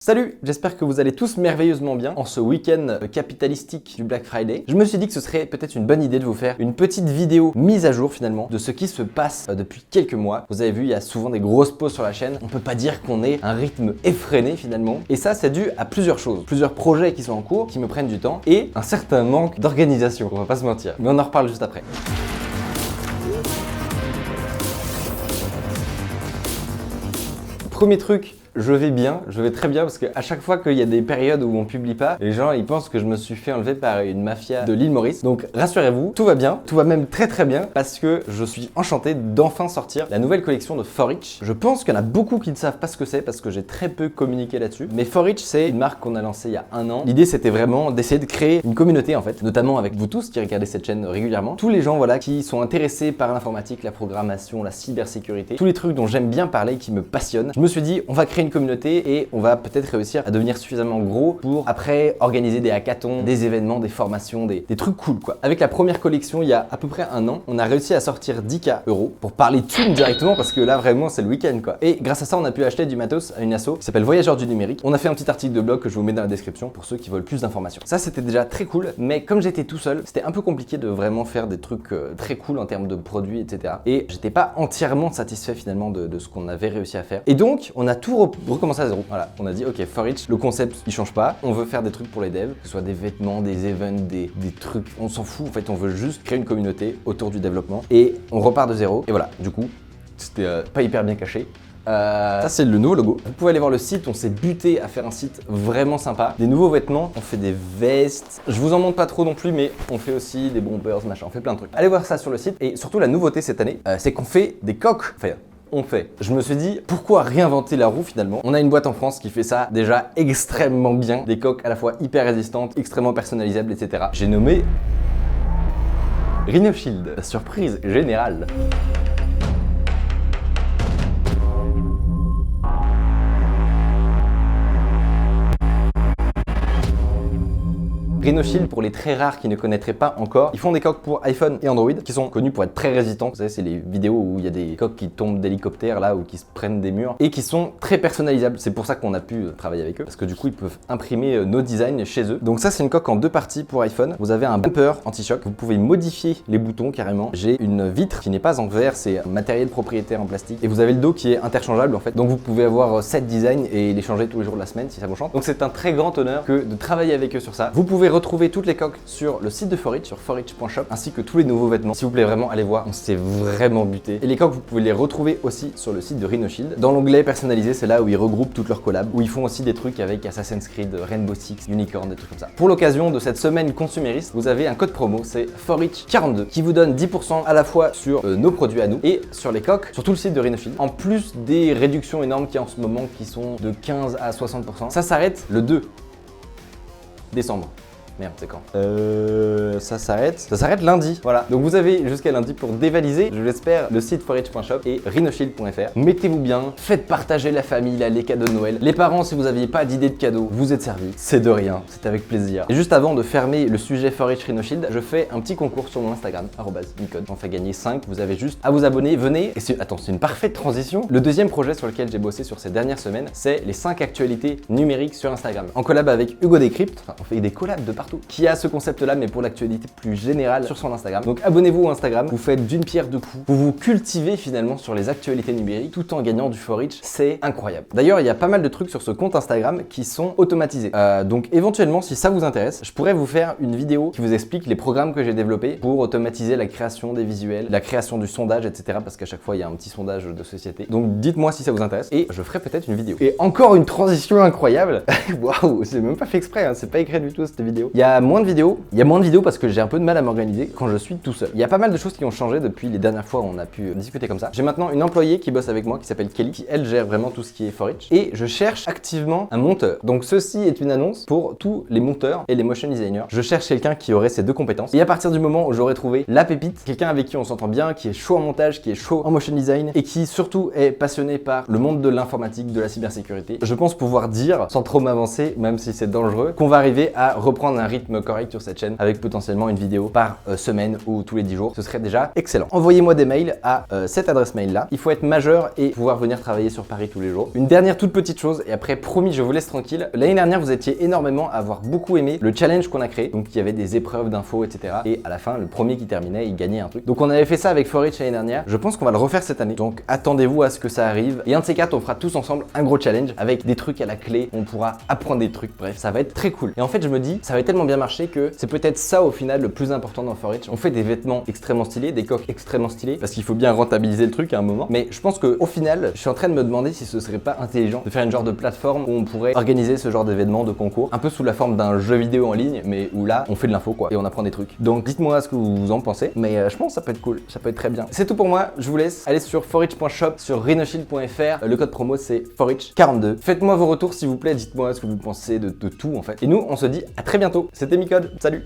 Salut, j'espère que vous allez tous merveilleusement bien en ce week-end capitalistique du Black Friday. Je me suis dit que ce serait peut-être une bonne idée de vous faire une petite vidéo mise à jour finalement de ce qui se passe depuis quelques mois. Vous avez vu, il y a souvent des grosses pauses sur la chaîne. On peut pas dire qu'on ait un rythme effréné finalement. Et ça, c'est dû à plusieurs choses. Plusieurs projets qui sont en cours, qui me prennent du temps et un certain manque d'organisation, on va pas se mentir. Mais on en reparle juste après. Premier truc, je vais très bien parce qu'à chaque fois qu'il y a des périodes où on publie pas, les gens ils pensent que je me suis fait enlever par une mafia de l'île Maurice. Donc rassurez-vous, tout va bien, tout va même très bien parce que je suis enchanté d'enfin sortir la nouvelle collection de Forich. Je pense qu'il y en a beaucoup qui ne savent pas ce que c'est parce que j'ai très peu communiqué là-dessus. Mais Forich, c'est une marque qu'on a lancée il y a un an. L'idée c'était vraiment d'essayer de créer une communauté en fait, notamment avec vous tous qui regardez cette chaîne régulièrement. Tous les gens voilà qui sont intéressés par l'informatique, la programmation, la cybersécurité, tous les trucs dont j'aime bien parler, qui me passionnent. Je me suis dit on va créer une communauté et on va peut-être réussir à devenir suffisamment gros pour après organiser des hackathons, des événements, des formations, des trucs cool quoi. Avec la première collection il y a à peu près un an, on a réussi à sortir 10K € pour parler thunes directement parce que là vraiment c'est le week-end quoi. Et grâce à ça on a pu acheter du matos à une asso qui s'appelle Voyageurs du numérique. On a fait un petit article de blog que je vous mets dans la description pour ceux qui veulent plus d'informations. Ça c'était déjà très cool, mais comme j'étais tout seul, c'était un peu compliqué de vraiment faire des trucs très cool en termes de produits etc. Et j'étais pas entièrement satisfait finalement de ce qu'on avait réussi à faire. Et donc on a tout recommencer à zéro. Voilà, on a dit ok, Forich, le concept il change pas, on veut faire des trucs pour les devs, que ce soit des vêtements, des events, des trucs, on s'en fout en fait, on veut juste créer une communauté autour du développement et on repart de zéro. Et voilà, du coup, c'était pas hyper bien caché. Ça c'est le nouveau logo. Vous pouvez aller voir le site, on s'est buté à faire un site vraiment sympa. Des nouveaux vêtements, on fait des vestes. Je vous en montre pas trop non plus, mais on fait aussi des bombers, machin, on fait plein de trucs. Allez voir ça sur le site. Et surtout la nouveauté cette année, c'est qu'on fait des coques. Enfin, on fait. Je me suis dit, pourquoi réinventer la roue finalement? On a une boîte en France qui fait ça déjà extrêmement bien. Des coques à la fois hyper résistantes, extrêmement personnalisables, etc. J'ai nommé Rhino Shield. La surprise générale. Rhino Shield, pour les très rares qui ne connaîtraient pas encore, ils font des coques pour iPhone et Android qui sont connus pour être très résistants. Vous savez, c'est les vidéos où il y a des coques qui tombent d'hélicoptères là ou qui se prennent des murs et qui sont très personnalisables. C'est pour ça qu'on a pu travailler avec eux parce que du coup ils peuvent imprimer nos designs chez eux. Donc ça c'est une coque en deux parties pour iPhone. Vous avez un bumper anti-choc, vous pouvez modifier les boutons carrément. J'ai une vitre qui n'est pas en verre, c'est un matériel propriétaire en plastique et vous avez le dos qui est interchangeable en fait. Donc vous pouvez avoir 7 designs et les changer tous les jours de la semaine si ça vous chante. Donc c'est un très grand honneur que de travailler avec eux sur ça. Vous pouvez retrouver toutes les coques sur le site de Forich, sur forich.shop, ainsi que tous les nouveaux vêtements. S'il vous plaît, vraiment, allez voir, on s'est vraiment buté. Et les coques, vous pouvez les retrouver aussi sur le site de Rhino Shield. Dans l'onglet personnalisé, c'est là où ils regroupent toutes leurs collabs, où ils font aussi des trucs avec Assassin's Creed, Rainbow Six, Unicorn, des trucs comme ça. Pour l'occasion de cette semaine consumériste, vous avez un code promo, c'est Forich42, qui vous donne 10% à la fois sur nos produits à nous et sur les coques, sur tout le site de Rhino Shield. En plus des réductions énormes qu'il y a en ce moment, qui sont de 15 à 60%. Ça s'arrête le 2 décembre. Merde, c'est quand ça s'arrête lundi. Voilà, donc vous avez jusqu'à lundi pour dévaliser, je l'espère, le site forich.shop et rhinoshield.fr. Mettez-vous bien, faites partager la famille, là, les cadeaux de Noël. Les parents, si vous n'aviez pas d'idée de cadeau, vous êtes servis. C'est de rien, c'est avec plaisir. Et juste avant de fermer le sujet Forich Rhino Shield, je fais un petit concours sur mon Instagram, @micode. J'en fais gagner 5, vous avez juste à vous abonner, venez. Et c'est une parfaite transition. Le deuxième projet sur lequel j'ai bossé sur ces dernières semaines, c'est les 5 actualités numériques sur Instagram. En collab avec Hugo Décrypte, on fait des collabs de partout, qui a ce concept là mais pour l'actualité plus générale sur son Instagram. Donc abonnez-vous au Instagram, vous faites d'une pierre deux coups, vous vous cultivez finalement sur les actualités numériques tout en gagnant du Forich, c'est incroyable. D'ailleurs il y a pas mal de trucs sur ce compte Instagram qui sont automatisés. Donc éventuellement si ça vous intéresse, je pourrais vous faire une vidéo qui vous explique les programmes que j'ai développés pour automatiser la création des visuels, la création du sondage etc. Parce qu'à chaque fois il y a un petit sondage de société. Donc dites-moi si ça vous intéresse et je ferai peut-être une vidéo. Et encore une transition incroyable. Waouh, j'ai même pas fait exprès, hein. C'est pas écrit du tout cette vidéo. Il y a moins de vidéos parce que j'ai un peu de mal à m'organiser quand je suis tout seul. Il y a pas mal de choses qui ont changé depuis les dernières fois où on a pu discuter comme ça. J'ai maintenant une employée qui bosse avec moi qui s'appelle Kelly, qui elle gère vraiment tout ce qui est Forich et je cherche activement un monteur. Donc ceci est une annonce pour tous les monteurs et les motion designers. Je cherche quelqu'un qui aurait ces deux compétences et à partir du moment où j'aurai trouvé la pépite, quelqu'un avec qui on s'entend bien, qui est chaud en montage, qui est chaud en motion design et qui surtout est passionné par le monde de l'informatique, de la cybersécurité, je pense pouvoir dire sans trop m'avancer, même si c'est dangereux, qu'on va arriver à reprendre un rythme correct sur cette chaîne avec potentiellement une vidéo par semaine ou tous les 10 jours. Ce serait déjà excellent. Envoyez-moi des mails à cette adresse mail là. Il faut être majeur et pouvoir venir travailler sur Paris tous les jours. Une dernière toute petite chose et après promis je vous laisse tranquille. L'année dernière vous étiez énormément à avoir beaucoup aimé le challenge qu'on a créé. Donc il y avait des épreuves d'infos etc. Et à la fin le premier qui terminait il gagnait un truc. Donc on avait fait ça avec Forage l'année dernière. Je pense qu'on va le refaire cette année. Donc attendez-vous à ce que ça arrive. Et un de ces quatre on fera tous ensemble un gros challenge avec des trucs à la clé. On pourra apprendre des trucs. Bref ça va être très cool. Et en fait je me dis ça va tellement bien marcher que c'est peut-être ça au final le plus important dans Forage. On fait des vêtements extrêmement stylés, des coques extrêmement stylés parce qu'il faut bien rentabiliser le truc à un moment. Mais je pense qu'au final je suis en train de me demander si ce serait pas intelligent de faire une genre de plateforme où on pourrait organiser ce genre d'événements, de concours, un peu sous la forme d'un jeu vidéo en ligne, mais où là on fait de l'info quoi et on apprend des trucs. Donc dites-moi ce que vous en pensez, mais je pense que ça peut être cool, ça peut être très bien. C'est tout pour moi, je vous laisse aller sur forage.shop, sur rhinoshield.fr, le code promo c'est forage42. Faites-moi vos retours s'il vous plaît, dites-moi ce que vous pensez de tout en fait. Et nous on se dit à très bientôt, c'était Micode, salut.